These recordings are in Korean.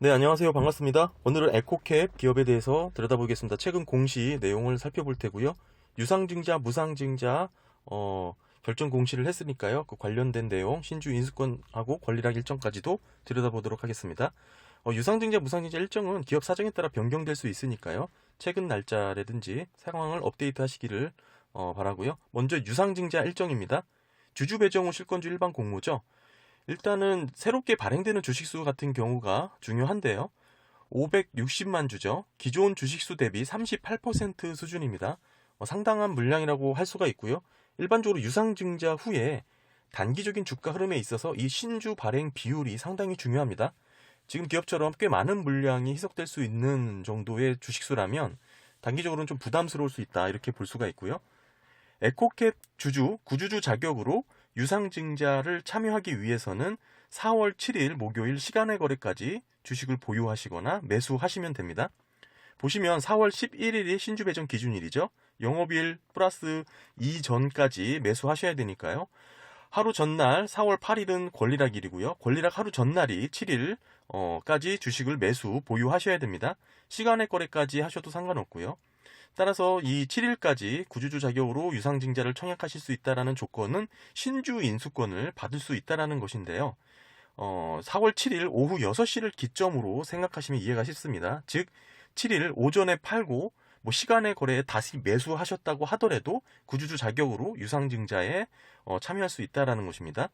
네, 안녕하세요. 반갑습니다. 오늘은 에코캡 기업에 대해서 들여다보겠습니다. 최근 공시 내용을 살펴볼 테고요. 유상증자, 무상증자, 결정 공시를 했으니까요. 그 관련된 내용, 신주 인수권하고 권리락 일정까지도 들여다보도록 하겠습니다. 유상증자, 무상증자 일정은 기업 사정에 따라 변경될 수 있으니까요. 최근 날짜라든지 상황을 업데이트 하시기를 바라고요. 먼저 유상증자 일정입니다. 주주 배정 후 실권주 일반 공모죠. 일단은 새롭게 발행되는 주식수 같은 경우가 중요한데요. 560만 주죠. 기존 주식수 대비 38% 수준입니다. 상당한 물량이라고 할 수가 있고요. 일반적으로 유상증자 후에 단기적인 주가 흐름에 있어서 이 신주 발행 비율이 상당히 중요합니다. 지금 기업처럼 꽤 많은 물량이 희석될 수 있는 정도의 주식수라면 단기적으로는 좀 부담스러울 수 있다, 이렇게 볼 수가 있고요. 에코캡 주주, 구주주 자격으로 유상증자를 참여하기 위해서는 4월 7일 목요일 시간의 거래까지 주식을 보유하시거나 매수하시면 됩니다. 보시면 4월 11일이 신주 배정 기준일이죠. 영업일 플러스 이전까지 매수하셔야 되니까요. 하루 전날 4월 8일은 권리락일이고요. 권리락 하루 전날이 7일까지 주식을 매수 보유하셔야 됩니다. 시간의 거래까지 하셔도 상관없고요. 따라서 이 7일까지 구주주 자격으로 유상증자를 청약하실 수 있다는 조건은 신주 인수권을 받을 수 있다는 것인데요. 4월 7일 오후 6시를 기점으로 생각하시면 이해가 쉽습니다. 즉 7일 오전에 팔고 시간의 거래에 다시 매수하셨다고 하더라도 구주주 자격으로 유상증자에 참여할 수 있다는 것입니다.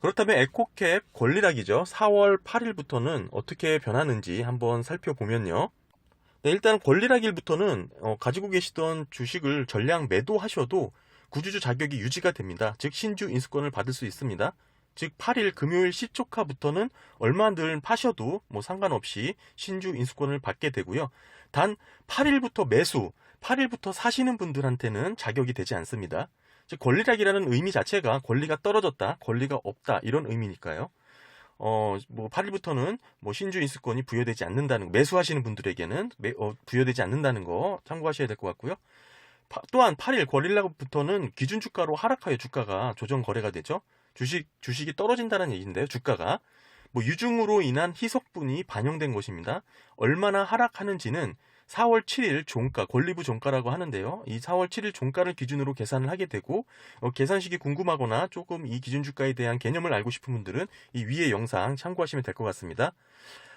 그렇다면 에코캡 권리락이죠. 4월 8일부터는 어떻게 변하는지 한번 살펴보면요. 네, 일단 권리락일부터는 가지고 계시던 주식을 전량 매도하셔도 구주주 자격이 유지가 됩니다. 즉 신주 인수권을 받을 수 있습니다. 즉 8일 금요일 시초카부터는 얼마든 파셔도 상관없이 신주 인수권을 받게 되고요. 단 8일부터 매수, 8일부터 사시는 분들한테는 자격이 되지 않습니다. 즉 권리락이라는 의미 자체가 권리가 떨어졌다, 권리가 없다, 이런 의미니까요. 8일부터는 신주 인수권이 부여되지 않는다는, 매수하시는 분들에게는 부여되지 않는다는 거 참고하셔야 될 것 같고요. 또한 8일 권리락부터는 기준 주가로 하락하여 주가가 조정 거래가 되죠. 주식이 떨어진다는 얘기인데요. 주가가 유증으로 인한 희석분이 반영된 것입니다. 얼마나 하락하는지는 4월 7일 종가, 권리부 종가라고 하는데요. 이 4월 7일 종가를 기준으로 계산을 하게 되고, 계산식이 궁금하거나 조금 이 기준주가에 대한 개념을 알고 싶은 분들은 이 위의 영상 참고하시면 될 것 같습니다.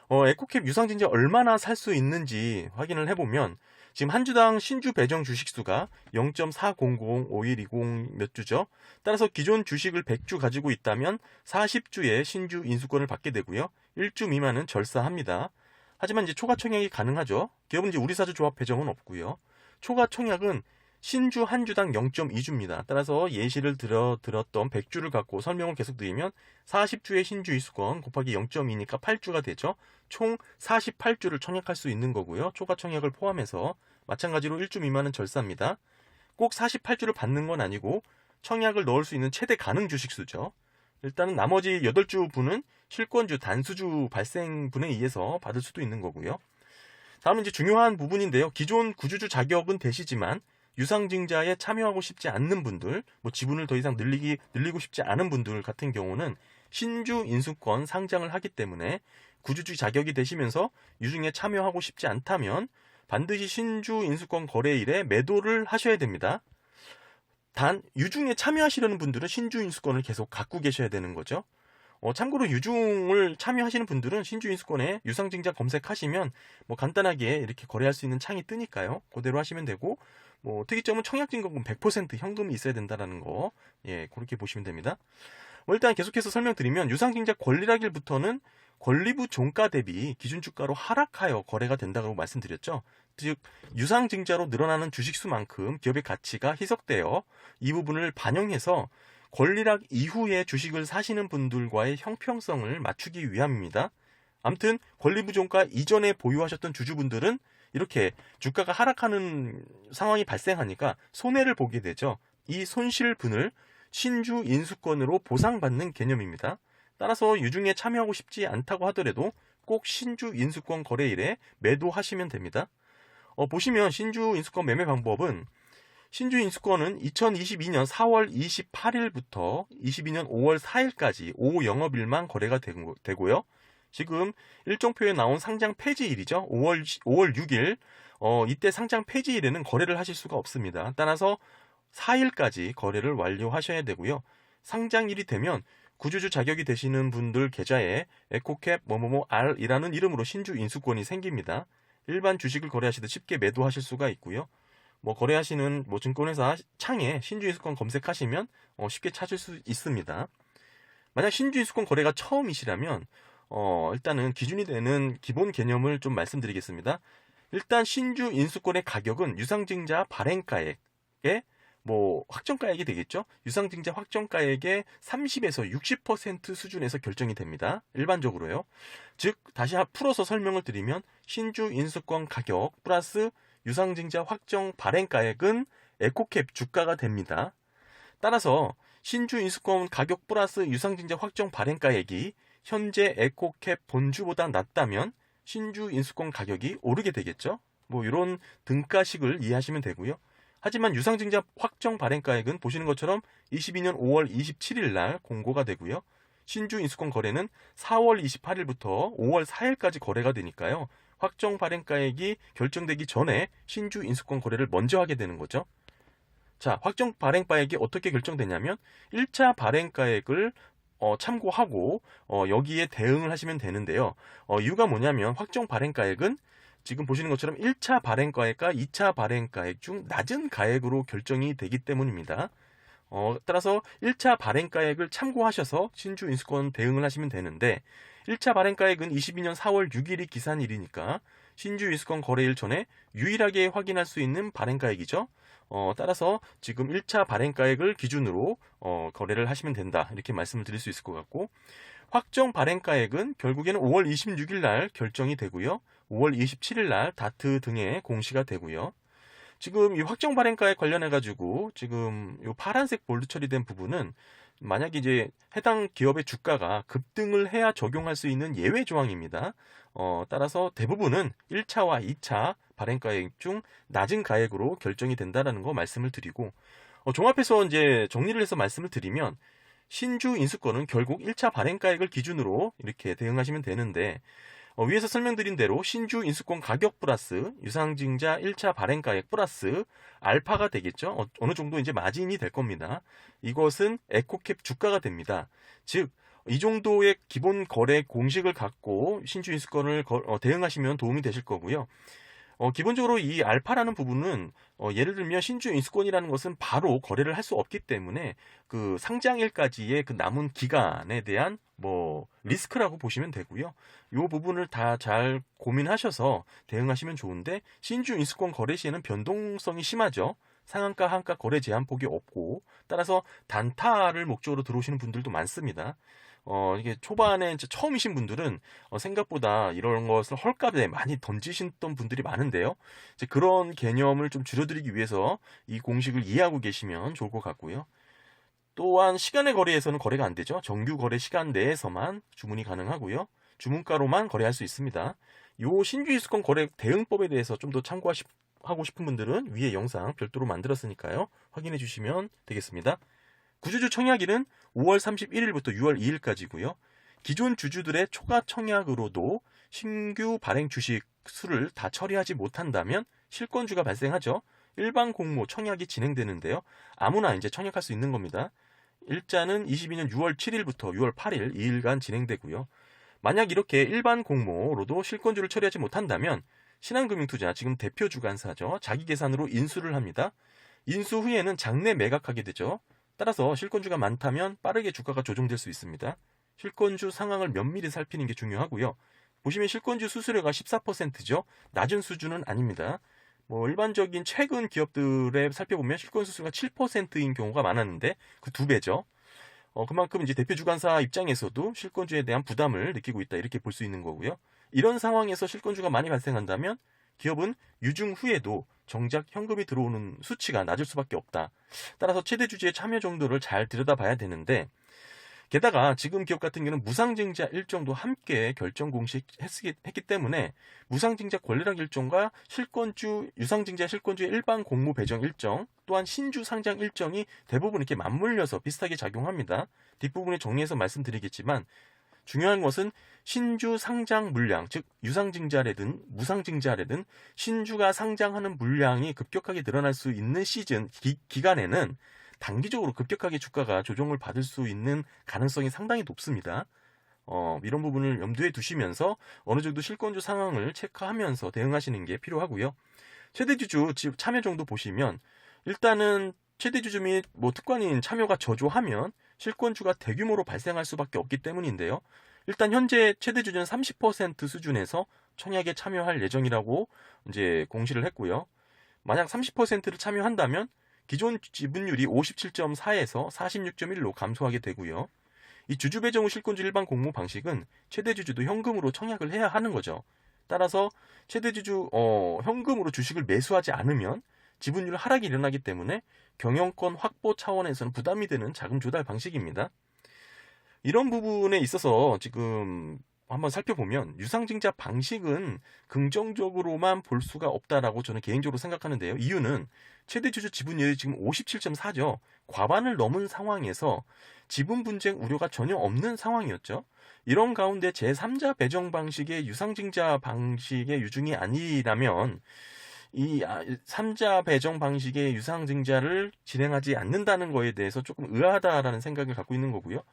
에코캡 유상증자 얼마나 살 수 있는지 확인을 해보면, 지금 한 주당 신주 배정 주식수가 0.4005120 몇 주죠. 따라서 기존 주식을 100주 가지고 있다면 40주의 신주 인수권을 받게 되고요. 1주 미만은 절사합니다. 하지만 이제 초과 청약이 가능하죠. 기업은 이제 우리사주 조합 배정은 없고요. 초과 청약은 신주 한 주당 0.2주입니다. 따라서 예시를 들었던 100주를 갖고 설명을 계속 드리면 40주의 신주 인수권 곱하기 0.2니까 8주가 되죠. 총 48주를 청약할 수 있는 거고요. 초과 청약을 포함해서 마찬가지로 1주 미만은 절사입니다. 꼭 48주를 받는 건 아니고 청약을 넣을 수 있는 최대 가능 주식수죠. 일단은 나머지 8주 분은 실권주, 단수주 발생분에 의해서 받을 수도 있는 거고요. 다음은 이제 중요한 부분인데요. 기존 구주주 자격은 되시지만 유상증자에 참여하고 싶지 않는 분들, 지분을 더 이상 늘리고 싶지 않은 분들 같은 경우는 신주 인수권 상장을 하기 때문에 구주주 자격이 되시면서 유증에 참여하고 싶지 않다면 반드시 신주 인수권 거래일에 매도를 하셔야 됩니다. 단 유증에 참여하시려는 분들은 신주 인수권을 계속 갖고 계셔야 되는 거죠. 참고로 유증을 참여하시는 분들은 신주 인수권에 유상증자 검색하시면 간단하게 이렇게 거래할 수 있는 창이 뜨니까요. 그대로 하시면 되고, 특이점은 청약증거금 100% 현금이 있어야 된다는 거, 그렇게 보시면 됩니다. 일단 계속해서 설명드리면 유상증자 권리락일부터는 권리부 종가 대비 기준주가로 하락하여 거래가 된다고 말씀드렸죠. 즉 유상증자로 늘어나는 주식수만큼 기업의 가치가 희석되어 이 부분을 반영해서 권리락 이후에 주식을 사시는 분들과의 형평성을 맞추기 위함입니다. 아무튼 권리부 종가 이전에 보유하셨던 주주분들은 이렇게 주가가 하락하는 상황이 발생하니까 손해를 보게 되죠. 이 손실분을 신주 인수권으로 보상받는 개념입니다. 따라서 유증에 참여하고 싶지 않다고 하더라도 꼭 신주 인수권 거래일에 매도하시면 됩니다. 보시면 신주 인수권 매매 방법은 신주 인수권은 2022년 4월 28일부터 22년 5월 4일까지 오후 영업일만 거래가 되고요. 지금 일정표에 나온 상장 폐지일이죠. 5월 6일. 이때 상장 폐지일에는 거래를 하실 수가 없습니다. 따라서 4일까지 거래를 완료하셔야 되고요. 상장일이 되면 구주주 자격이 되시는 분들 계좌에 에코캡 뭐뭐뭐 R이라는 이름으로 신주 인수권이 생깁니다. 일반 주식을 거래하시듯 쉽게 매도하실 수가 있고요. 뭐 거래하시는 뭐 증권회사 창에 신주 인수권 검색하시면 쉽게 찾을 수 있습니다. 만약 신주 인수권 거래가 처음이시라면 일단은 기준이 되는 기본 개념을 좀 말씀드리겠습니다. 일단 신주 인수권의 가격은 유상증자 발행가액의 뭐 확정가액이 되겠죠. 유상증자 확정가액의 30에서 60% 수준에서 결정이 됩니다. 일반적으로요. 즉 다시 풀어서 설명을 드리면 신주 인수권 가격 플러스 유상증자 확정 발행가액은 에코캡 주가가 됩니다. 따라서 신주 인수권 가격 플러스 유상증자 확정 발행가액이 현재 에코캡 본주보다 낮다면 신주 인수권 가격이 오르게 되겠죠. 뭐 이런 등가식을 이해하시면 되고요. 하지만 유상증자 확정 발행가액은 보시는 것처럼 22년 5월 27일 날 공고가 되고요. 신주 인수권 거래는 4월 28일부터 5월 4일까지 거래가 되니까요. 확정 발행가액이 결정되기 전에 신주 인수권 거래를 먼저 하게 되는 거죠. 자, 확정 발행가액이 어떻게 결정되냐면 1차 발행가액을 참고하고 여기에 대응을 하시면 되는데요. 이유가 뭐냐면 확정 발행가액은 지금 보시는 것처럼 1차 발행가액과 2차 발행가액 중 낮은 가액으로 결정이 되기 때문입니다. 따라서 1차 발행가액을 참고하셔서 신주 인수권 대응을 하시면 되는데 1차 발행가액은 22년 4월 6일이 기산일이니까 신주 인수권 거래일 전에 유일하게 확인할 수 있는 발행가액이죠. 따라서 지금 1차 발행가액을 기준으로 거래를 하시면 된다. 이렇게 말씀을 드릴 수 있을 것 같고 확정 발행가액은 결국에는 5월 26일 날 결정이 되고요. 5월 27일 날 다트 등에 공시가 되고요. 지금 이 확정 발행가액 관련해 가지고 지금 이 파란색 볼드 처리된 부분은 만약에 이제 해당 기업의 주가가 급등을 해야 적용할 수 있는 예외 조항입니다. 따라서 대부분은 1차와 2차 발행가액 중 낮은 가액으로 결정이 된다라는 거 말씀을 드리고 종합해서 이제 정리를 해서 말씀을 드리면 신주 인수권은 결국 1차 발행가액을 기준으로 이렇게 대응하시면 되는데 위에서 설명드린 대로 신주 인수권 가격 플러스 유상증자 1차 발행가액 플러스 알파가 되겠죠. 어느 정도 이제 마진이 될 겁니다. 이것은 에코캡 주가가 됩니다. 즉 이 정도의 기본 거래 공식을 갖고 신주 인수권을 대응하시면 도움이 되실 거고요. 기본적으로 이 알파라는 부분은 예를 들면 신주 인수권이라는 것은 바로 거래를 할 수 없기 때문에 그 상장일까지의 그 남은 기간에 대한 뭐 리스크라고 보시면 되고요. 이 부분을 다 잘 고민하셔서 대응하시면 좋은데 신주 인수권 거래 시에는 변동성이 심하죠. 상한가, 하한가 거래 제한폭이 없고 따라서 단타를 목적으로 들어오시는 분들도 많습니다. 이게 초반에 이제 처음이신 분들은 생각보다 이런 것을 헐값에 많이 던지셨던 분들이 많은데요. 이제 그런 개념을 좀 줄여드리기 위해서 이 공식을 이해하고 계시면 좋을 것 같고요. 또한 시간의 거래에서는 거래가 안 되죠. 정규 거래 시간 내에서만 주문이 가능하고요. 주문가로만 거래할 수 있습니다. 이 신주 인수권 거래 대응법에 대해서 좀 더 참고하고 싶은 분들은 위에 영상 별도로 만들었으니까요. 확인해 주시면 되겠습니다. 구주주 청약일은 5월 31일부터 6월 2일까지고요. 기존 주주들의 초과 청약으로도 신규 발행 주식 수를 다 처리하지 못한다면 실권주가 발생하죠. 일반 공모 청약이 진행되는데요. 아무나 이제 청약할 수 있는 겁니다. 일자는 22년 6월 7일부터 6월 8일 2일간 진행되고요. 만약 이렇게 일반 공모로도 실권주를 처리하지 못한다면 신한금융투자, 지금 대표 주관사죠. 자기 계산으로 인수를 합니다. 인수 후에는 장내 매각하게 되죠. 따라서 실권주가 많다면 빠르게 주가가 조정될 수 있습니다. 실권주 상황을 면밀히 살피는 게 중요하고요. 보시면 실권주 수수료가 14%죠. 낮은 수준은 아닙니다. 뭐 일반적인 최근 기업들에 살펴보면 실권 수수료가 7%인 경우가 많았는데 그 2배죠. 그만큼 이제 대표 주관사 입장에서도 실권주에 대한 부담을 느끼고 있다 이렇게 볼 수 있는 거고요. 이런 상황에서 실권주가 많이 발생한다면 기업은 유증 후에도 정작 현금이 들어오는 수치가 낮을 수밖에 없다. 따라서 최대 주주의 참여 정도를 잘 들여다봐야 되는데 게다가 지금 기업 같은 경우는 무상증자 일정도 함께 결정 공시했기 때문에 무상증자 권리락 일정과 실권주, 유상증자 실권주의 일반 공모 배정 일정 또한 신주 상장 일정이 대부분 이렇게 맞물려서 비슷하게 작용합니다. 뒷부분에 정리해서 말씀드리겠지만 중요한 것은 신주 상장 물량, 즉 유상증자래든 무상증자래든 신주가 상장하는 물량이 급격하게 늘어날 수 있는 시즌 기간에는 단기적으로 급격하게 주가가 조정을 받을 수 있는 가능성이 상당히 높습니다. 이런 부분을 염두에 두시면서 어느 정도 실권주 상황을 체크하면서 대응하시는 게 필요하고요. 최대주주 참여 정도 보시면 일단은 최대주주 및 특관인 참여가 저조하면 실권주가 대규모로 발생할 수밖에 없기 때문인데요. 일단 현재 최대주주는 30% 수준에서 청약에 참여할 예정이라고 이제 공시를 했고요. 만약 30%를 참여한다면 기존 지분율이 57.4에서 46.1로 감소하게 되고요. 이 주주 배정 후 실권주 일반 공모 방식은 최대주주도 현금으로 청약을 해야 하는 거죠. 따라서 최대주주 현금으로 주식을 매수하지 않으면 지분율 하락이 일어나기 때문에 경영권 확보 차원에서는 부담이 되는 자금 조달 방식입니다. 이런 부분에 있어서 지금 한번 살펴보면 유상증자 방식은 긍정적으로만 볼 수가 없다라고 저는 개인적으로 생각하는데요. 이유는 최대주주 지분율이 지금 57.4죠. 과반을 넘은 상황에서 지분 분쟁 우려가 전혀 없는 상황이었죠. 이런 가운데 제3자 배정 방식의 유상증자 방식의 유중이 아니라면 이 3자 배정 방식의 유상증자를 진행하지 않는다는 거에 대해서 조금 의아하다라는 생각을 갖고 있는 거고요.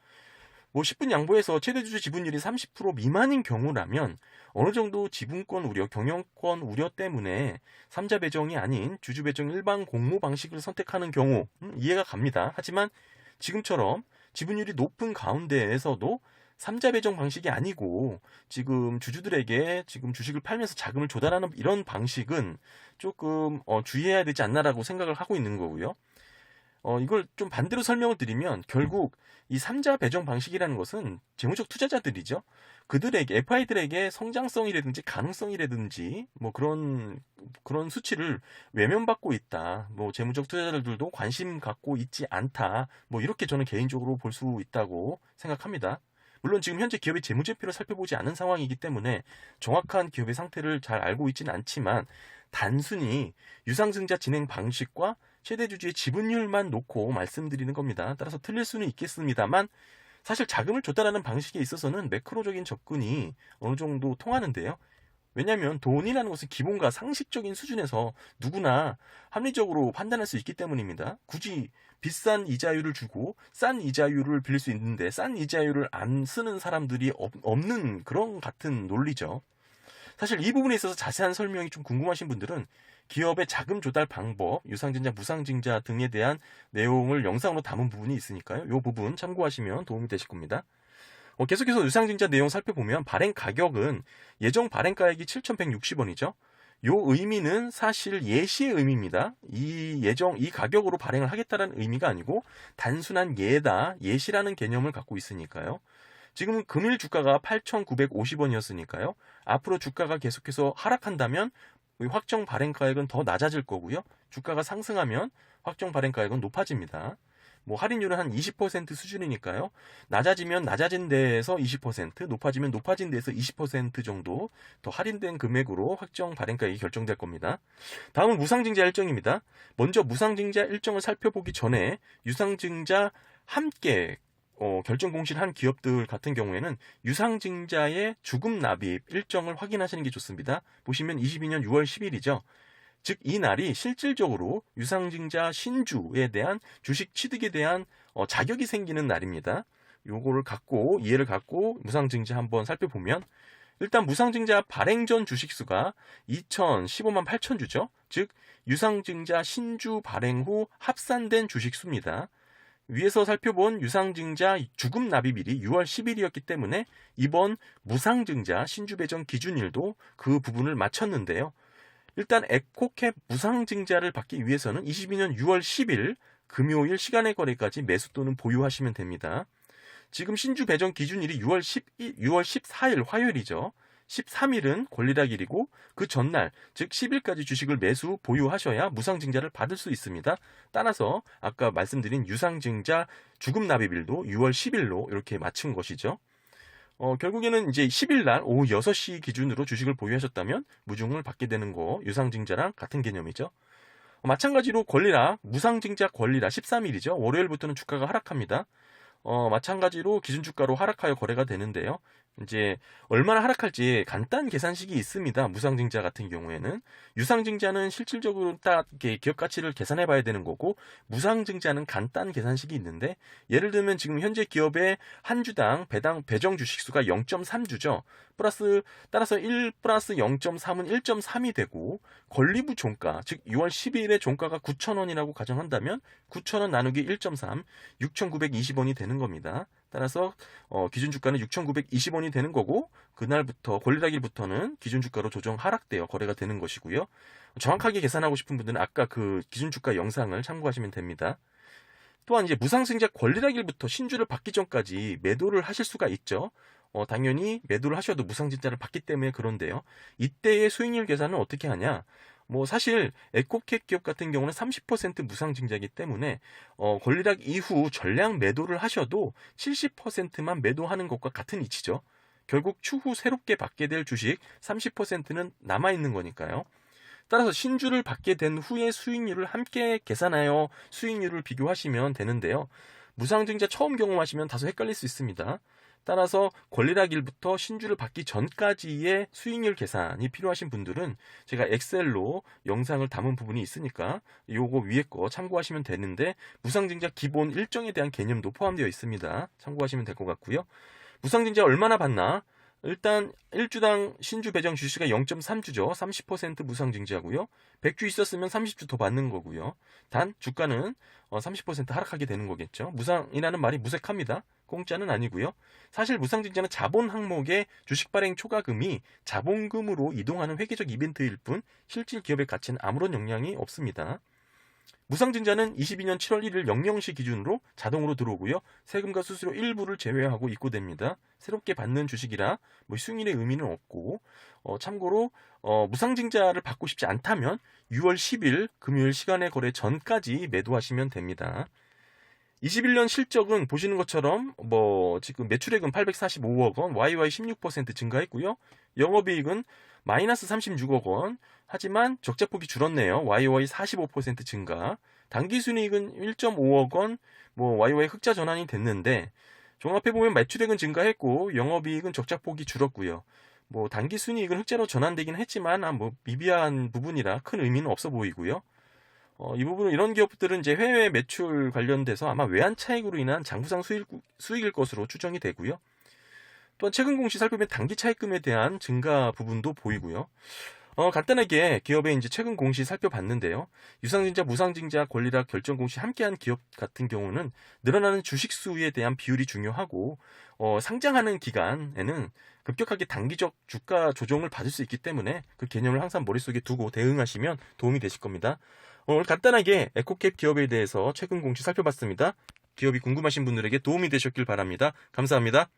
10분 양보해서 최대주주 지분율이 30% 미만인 경우라면 어느 정도 지분권 우려, 경영권 우려 때문에 3자 배정이 아닌 주주 배정 일반 공모 방식을 선택하는 경우 이해가 갑니다. 하지만 지금처럼 지분율이 높은 가운데에서도 3자 배정 방식이 아니고 지금 주주들에게 지금 주식을 팔면서 자금을 조달하는 이런 방식은 조금 주의해야 되지 않나라고 생각을 하고 있는 거고요. 이걸 좀 반대로 설명을 드리면 결국 이 3자 배정 방식이라는 것은 재무적 투자자들이죠. 그들에게 FI들에게 성장성이라든지 가능성이라든지 그런 수치를 외면받고 있다. 재무적 투자자들도 관심 갖고 있지 않다. 이렇게 저는 개인적으로 볼 수 있다고 생각합니다. 물론 지금 현재 기업의 재무제표를 살펴보지 않은 상황이기 때문에 정확한 기업의 상태를 잘 알고 있지는 않지만 단순히 유상증자 진행 방식과 최대주주의 지분율만 놓고 말씀드리는 겁니다. 따라서 틀릴 수는 있겠습니다만 사실 자금을 조달하는 방식에 있어서는 매크로적인 접근이 어느 정도 통하는데요. 왜냐하면 돈이라는 것은 기본과 상식적인 수준에서 누구나 합리적으로 판단할 수 있기 때문입니다. 굳이 비싼 이자율을 주고 싼 이자율을 빌릴 수 있는데 싼 이자율을 안 쓰는 사람들이 없는 그런 같은 논리죠. 사실 이 부분에 있어서 자세한 설명이 좀 궁금하신 분들은 기업의 자금 조달 방법, 유상증자, 무상증자 등에 대한 내용을 영상으로 담은 부분이 있으니까요. 이 부분 참고하시면 도움이 되실 겁니다. 계속해서 유상증자 내용 살펴보면 발행 가격은 예정 발행가액이 7,160원이죠. 요 의미는 사실 예시의 의미입니다. 이 가격으로 발행을 하겠다는 의미가 아니고 단순한 예시라는 개념을 갖고 있으니까요. 지금은 금일 주가가 8,950원이었으니까요. 앞으로 주가가 계속해서 하락한다면 확정 발행가액은 더 낮아질 거고요. 주가가 상승하면 확정 발행가액은 높아집니다. 할인율은 한 20% 수준이니까요. 낮아지면 낮아진 데에서 20%, 높아지면 높아진 데에서 20% 정도 더 할인된 금액으로 확정 발행가액이 결정될 겁니다. 다음은 무상증자 일정입니다. 먼저 무상증자 일정을 살펴보기 전에 유상증자 함께 결정 공시를 한 기업들 같은 경우에는 유상증자의 주금 납입 일정을 확인하시는 게 좋습니다. 보시면 22년 6월 10일이죠. 즉 이 날이 실질적으로 유상증자 신주에 대한 주식 취득에 대한 자격이 생기는 날입니다. 요거를 이해를 갖고 무상증자 한번 살펴보면 일단 무상증자 발행 전 주식수가 2,015만 8천 주죠. 즉 유상증자 신주 발행 후 합산된 주식수입니다. 위에서 살펴본 유상증자 주금 납입일이 6월 10일이었기 때문에 이번 무상증자 신주 배정 기준일도 그 부분을 맞췄는데요. 일단 에코캡 무상증자를 받기 위해서는 22년 6월 10일 금요일 시간의 거래까지 매수 또는 보유하시면 됩니다. 지금 신주 배정 기준일이 6월 14일 화요일이죠. 13일은 권리락일이고 그 전날 즉 10일까지 주식을 매수 보유하셔야 무상증자를 받을 수 있습니다. 따라서 아까 말씀드린 유상증자 주금 납입일도 6월 10일로 이렇게 맞춘 것이죠. 결국에는 이제 10일 날 오후 6시 기준으로 주식을 보유하셨다면 무중을 받게 되는 거 유상증자랑 같은 개념이죠. 마찬가지로 권리락, 무상증자 권리락 13일이죠. 월요일부터는 주가가 하락합니다. 마찬가지로 기준주가로 하락하여 거래가 되는데요. 이제 얼마나 하락할지 간단 계산식이 있습니다. 무상증자 같은 경우에는 유상증자는 실질적으로 딱 이렇게 기업 가치를 계산해 봐야 되는 거고, 무상증자는 간단 계산식이 있는데, 예를 들면 지금 현재 기업의 한 주당 배정 주식수가 0.3주죠. 따라서 1 플러스 0.3은 1.3이 되고, 권리부 종가, 즉 6월 12일에 종가가 9,000원이라고 가정한다면 9,000원 나누기 1.3, 6,920원이 되는 겁니다. 따라서 기준주가는 6,920원이 되는 거고, 그날부터 권리락일부터는 기준주가로 조정 하락되어 거래가 되는 것이고요. 정확하게 계산하고 싶은 분들은 아까 그 기준주가 영상을 참고하시면 됩니다. 또한 이제 무상증자 권리락일부터 신주를 받기 전까지 매도를 하실 수가 있죠. 당연히 매도를 하셔도 무상증자를 받기 때문에 그런데요. 이때의 수익률 계산은 어떻게 하냐? 뭐 사실 에코캡 기업 같은 경우는 30% 무상증자이기 때문에 권리락 이후 전량 매도를 하셔도 70%만 매도하는 것과 같은 이치죠. 결국 추후 새롭게 받게 될 주식 30%는 남아있는 거니까요. 따라서 신주를 받게 된 후의 수익률을 함께 계산하여 수익률을 비교하시면 되는데요. 무상증자 처음 경험하시면 다소 헷갈릴 수 있습니다. 따라서 권리락일부터 신주를 받기 전까지의 수익률 계산이 필요하신 분들은 제가 엑셀로 영상을 담은 부분이 있으니까 요거 위에 거 참고하시면 되는데, 무상증자 기본 일정에 대한 개념도 포함되어 있습니다. 참고하시면 될 것 같고요. 무상증자 얼마나 받나? 일단 1주당 신주 배정 주시가 0.3주죠. 30% 무상증자고요. 100주 있었으면 30주 더 받는 거고요. 단 주가는 30% 하락하게 되는 거겠죠. 무상이라는 말이 무색합니다. 공짜는 아니고요. 사실 무상증자는 자본 항목의 주식 발행 초과금이 자본금으로 이동하는 회계적 이벤트일 뿐 실질 기업의 가치는 아무런 영향이 없습니다. 무상증자는 22년 7월 1일 00시 기준으로 자동으로 들어오고요. 세금과 수수료 일부를 제외하고 입고됩니다. 새롭게 받는 주식이라 수익률의 의미는 없고, 참고로 무상증자를 받고 싶지 않다면 6월 10일 금요일 시간의 거래 전까지 매도하시면 됩니다. 21년 실적은 보시는 것처럼 지금 매출액은 845억 원, YY 16% 증가했고요. 영업이익은 마이너스 36억 원, 하지만 적자폭이 줄었네요. YY 45% 증가. 당기순이익은 1.5억 원, YY 흑자 전환이 됐는데, 종합해보면 매출액은 증가했고 영업이익은 적자폭이 줄었고요. 당기순이익은 흑자로 전환되긴 했지만 미비한 부분이라 큰 의미는 없어 보이고요. 이 부분은 이런 기업들은 이제 해외 매출 관련돼서 아마 외환 차익으로 인한 장부상 수익일 것으로 추정이 되고요. 또한 최근 공시 살펴보면 단기 차익금에 대한 증가 부분도 보이고요. 간단하게 기업의 이제 최근 공시 살펴봤는데요. 유상증자, 무상증자, 권리락, 결정 공시 함께한 기업 같은 경우는 늘어나는 주식 수에 대한 비율이 중요하고, 상장하는 기간에는 급격하게 단기적 주가 조정을 받을 수 있기 때문에 그 개념을 항상 머릿속에 두고 대응하시면 도움이 되실 겁니다. 오늘 간단하게 에코캡 기업에 대해서 최근 공시 살펴봤습니다. 기업이 궁금하신 분들에게 도움이 되셨길 바랍니다. 감사합니다.